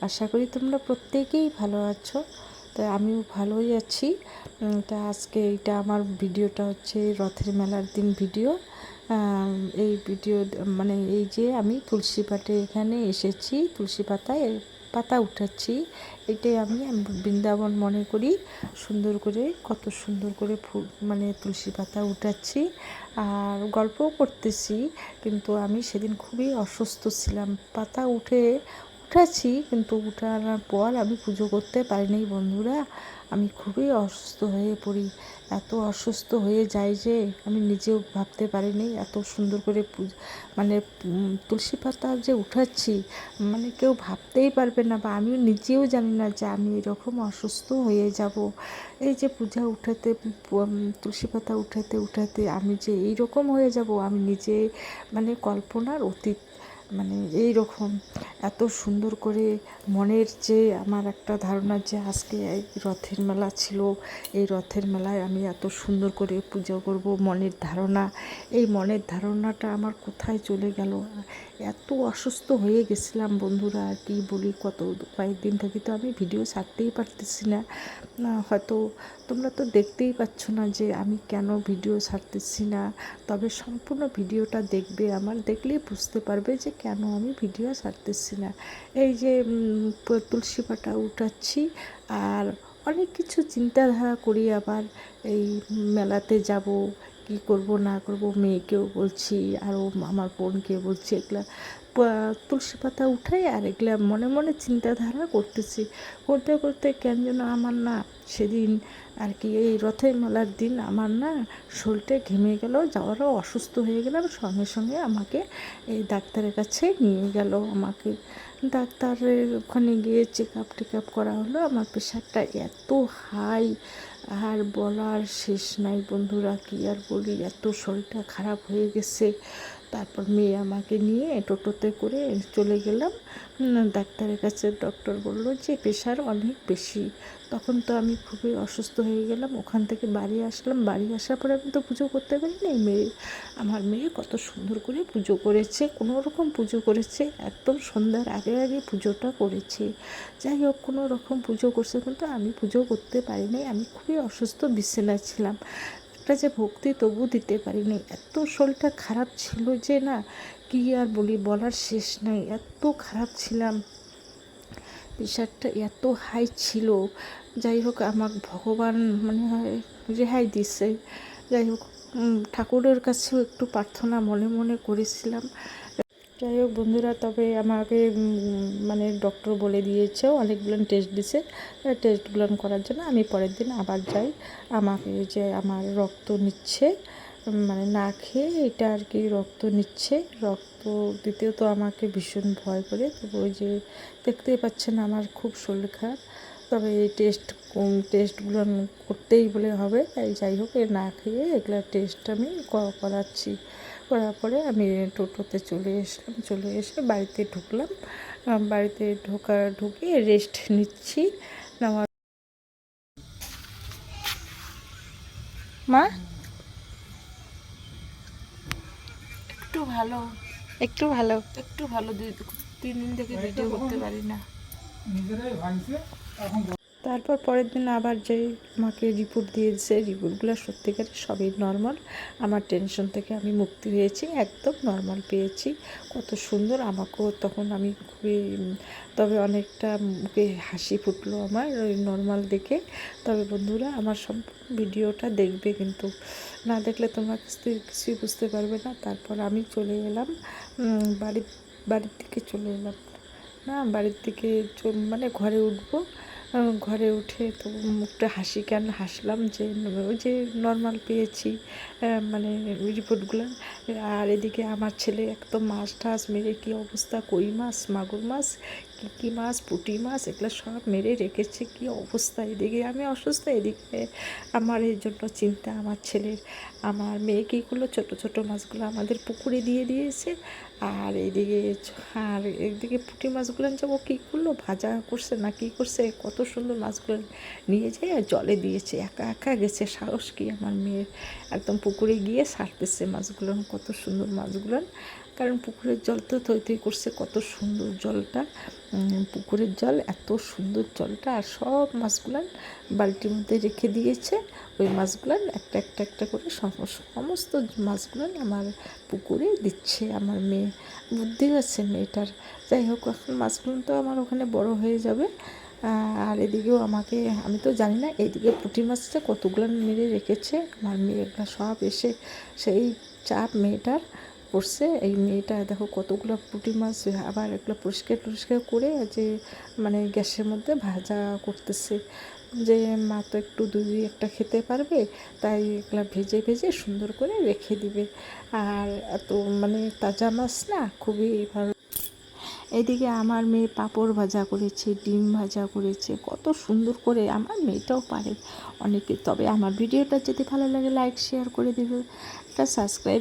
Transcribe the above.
আশা করি তোমরা প্রত্যেকেই ভালো আছো। তো আমিও ভালোই আছি। তা আজকে এইটা আমার ভিডিওটা হচ্ছে রথের মেলার দিন ভিডিও। এই ভিডিও মানে এই যে আমি তুলসী পাটে এখানে এসেছি, তুলসী পাতায় পাতা উঠাচ্ছি। এটাই আমি বৃন্দাবন মনে করি। সুন্দর করে, কত সুন্দর করে মানে তুলসী পাতা উঠাচ্ছি আর গল্পও করতেছি। কিন্তু আমি সেদিন খুবই অসুস্থ ছিলাম। পাতা উঠাচ্ছি, কিন্তু উঠানোর পর আমি পুজো করতে পারিনি বন্ধুরা। আমি খুবই অসুস্থ হয়ে পড়ি। এত অসুস্থ হয়ে যাই যে আমি নিজেও ভাবতে পারিনি এত সুন্দর করে মানে তুলসী পাতা যে উঠাচ্ছি, মানে কেউ ভাবতেই পারবে না, বা আমিও নিজেও জানি না যে আমি এরকম অসুস্থ হয়ে যাব। এই যে পূজা উঠাতে তুলসী পাতা উঠাতে উঠাতে আমি যে এইরকম হয়ে যাব, আমি নিজে মানে কল্পনার অতীত। মানে এই রকম এত সুন্দর করে মনের যে আমার একটা ধারণা যে আজকে এই রথের মেলা ছিল, এই রথের মেলায় আমি এত সুন্দর করে পুজো করব, মনের ধারণা, এই মনের ধারণাটা আমার কোথায় চলে গেল। এত অসুস্থ হয়ে গেছিলাম বন্ধুরা, আর কি বলি, কয়েকদিন থেকে তো আমি ভিডিও ছাড়তেই পারতেছি না। হয়তো তোমরা তো দেখতেই পাচ্ছ না যে আমি কেন ভিডিও ছাড়তেছি না, তবে সম্পূর্ণ ভিডিওটা দেখবে, আমার দেখলেই বুঝতে পারবে যে কেন আমি ভিডিও ছাড়তেছি না। এই যে তুলসী পাতা উঠাচ্ছি আর অনেক কিছু চিন্তাধারা করি। আবার এই মেলাতে যাব, কি করব না করব, মেয়েকেও বলছি, আরও আমার বোনকে বলছি, এগুলা তুলসী পাতা উঠাই আর এগুলা মনে মনে চিন্তাধারা করতেছি। করতে করতে কেন যেন আমার না সেদিন আর কি এই রথের মেলার দিন আমার না শরীরটা ঘেমে গেল, যাওয়ারও অসুস্থ হয়ে গেলাম। সঙ্গে সঙ্গে আমাকে এই ডাক্তারের কাছে নিয়ে গেল। আমাকে ডাক্তারের ওখানে গিয়ে চেক আপ করা হলো। আমার প্রেশারটা এত হাই, আর বলার শেষ নাই বন্ধুরা, কী আর বলি, এত শরীরটা খারাপ হয়ে গেছে। তারপর মেয়ে আমাকে নিয়ে টোটোতে করে চলে গেলাম ডাক্তারের কাছে। ডক্টর বলল যে প্রেশার অনেক বেশি। তখন তো আমি খুবই অসুস্থ হয়ে গেলাম। ওখান থেকে বাড়ি আসলাম। বাড়ি আসার পরে আমি তো পুজো করতে পারিনি। আমার মেয়ে কত সুন্দর করে পুজো করেছে, কোনো রকম পুজো করেছে, একদম সন্ধ্যার আগে আগে পুজোটা করেছে। যাই হোক, কোনো রকম পুজো করছে, কিন্তু আমি পুজো করতে পারিনি। আমি খুবই অসুস্থ, বিছানায় ছিলাম। একটা যে ভক্তি তবু দিতে পারিনি, এত শরীরটা খারাপ ছিল যে না কী আর বলি, বলার শেষ নাই, এত খারাপ ছিলাম। প্রেশারটা এত হাই ছিল। যাই হোক, আমার ভগবান মনে হয় রেহাই দিছে। যাই হোক, ঠাকুরের কাছেও একটু প্রার্থনা মনে মনে করেছিলাম। যাই হোক বন্ধুরা, তবে আমাকে মানে ডক্টর বলে দিয়েছে, অনেকগুলো টেস্ট দিছে। টেস্টগুলো করার জন্য আমি পরের দিন আবার যাই। আমাকে যে আমার রক্ত নিচ্ছে, মানে না খেয়ে এটা আর কি রক্ত নিচ্ছে। রক্ত দিতেও তো আমাকে ভীষণ ভয় করে, তবে ওই যে দেখতেই পাচ্ছেন আমার খুব শরীর খারাপ। তবে এই টেস্টগুলো করতেই বলে হবে, তাই যাই হোক এ না খেয়ে এগুলো টেস্ট আমি করাচ্ছি। করার পরে আমি টোটোতে চলে এসলাম। চলে এসে বাড়িতে ঢুকলাম। বাড়িতে ঢুকে রেস্ট নিচ্ছি। নেওয়ার মা একটু ভালো, একটু ভালো, একটু ভালো, 2-3 দিন থেকে ভিডিও করতে পারি না। তারপর পরের দিন আবার যেই আমাকে রিপোর্ট দিয়েছে, রিপোর্টগুলো সত্যিকার সবই নর্মাল। আমার টেনশন থেকে আমি মুক্তি হয়েছি, একদম নর্মাল পেয়েছি। কত সুন্দর, আমাকেও তখন আমি খুবই, তবে অনেকটা মুখে হাসি ফুটলো আমার ওই নর্মাল দেখে। তবে বন্ধুরা, আমার সম্পূর্ণ ভিডিওটা দেখবে, কিন্তু না দেখলে তোমরা কিছুই বুঝতে পারবে না। তারপর আমি চলে এলাম বাড়ির দিকে চলে এলাম, না বাড়ির দিকে মানে ঘরে উঠবো। ঘরে উঠে তো মুখটা কেন হাসলাম যে ওই যে নর্মাল পেয়েছি, মানে রিপোর্টগুলো। আর এদিকে আমার ছেলে একদম মাছ টাছ মেরে কী অবস্থা, কই মাছ, মাগুর মাছ, কী মাছ, পুঁটি মাছ, এগুলো সব মেরে রেখেছে, কী অবস্থা। এদিকে আমি অসুস্থ, এদিকে আমার এই জন্য চিন্তা আমার ছেলের। আমার মেয়ে কী করলো, ছোটো ছোটো মাছগুলো আমাদের পুকুরে দিয়ে দিয়েছে। আর এইদিকে পুঁটি মাছগুলো যে ও কী করলো, ভাজা করছে না কী করছে, কত সুন্দর মাছগুলো নিয়ে যেয়ে জলে দিয়েছে, একা একা গেছে, সাহস কি আমার মেয়ের, একদম পুকুরে গিয়ে ছাড়তেছে মাছগুলো, কত সুন্দর মাছগুলো। কারণ পুকুরের জল তো থই থই করছে, কত সুন্দর জলটা। পুকুরের জল এত সুন্দর জলটা, আর সব মাছগুলান বালতির মধ্যে রেখে দিয়েছে। ওই মাছগুলান একটা একটা একটা করে সমস্ত মাছগুলান আমার পুকুরে দিচ্ছে আমার মেয়ে। বুদ্ধি আছে মেয়েটার। যাই হোক, এখন মাছগুলো তো আমার ওখানে বড় হয়ে যাবে। আর এদিকেও আমি তো জানি না এইদিকে পুঁটি মাছটা কতগুলো মেরে রেখেছে আমার মেয়ে। এগুলো সব এসে সেই চাপ মেয়েটার পড়ছে। এই মেয়েটা দেখো কতগুলো পুঁটি মাছ আবার এগুলো পরিষ্কার করে যে মানে গ্যাসের মধ্যে ভাজা করতেছে, যে মা তো একটু দুই একটা খেতে পারবে, তাই এগুলো ভেজে সুন্দর করে রেখে দিবে। আর এত মানে তাজা মাছ না, খুবই ভালো। এদিকে আমার মেয়ে পাঁপড় ভাজা করেছে, ডিম ভাজা করেছে, কত সুন্দর করে। আমার মেয়েটাও পারে অনেকে। তবে আমার ভিডিওটা যদি ভালো লাগে লাইক শেয়ার করে দেবে, একটা সাবস্ক্রাইব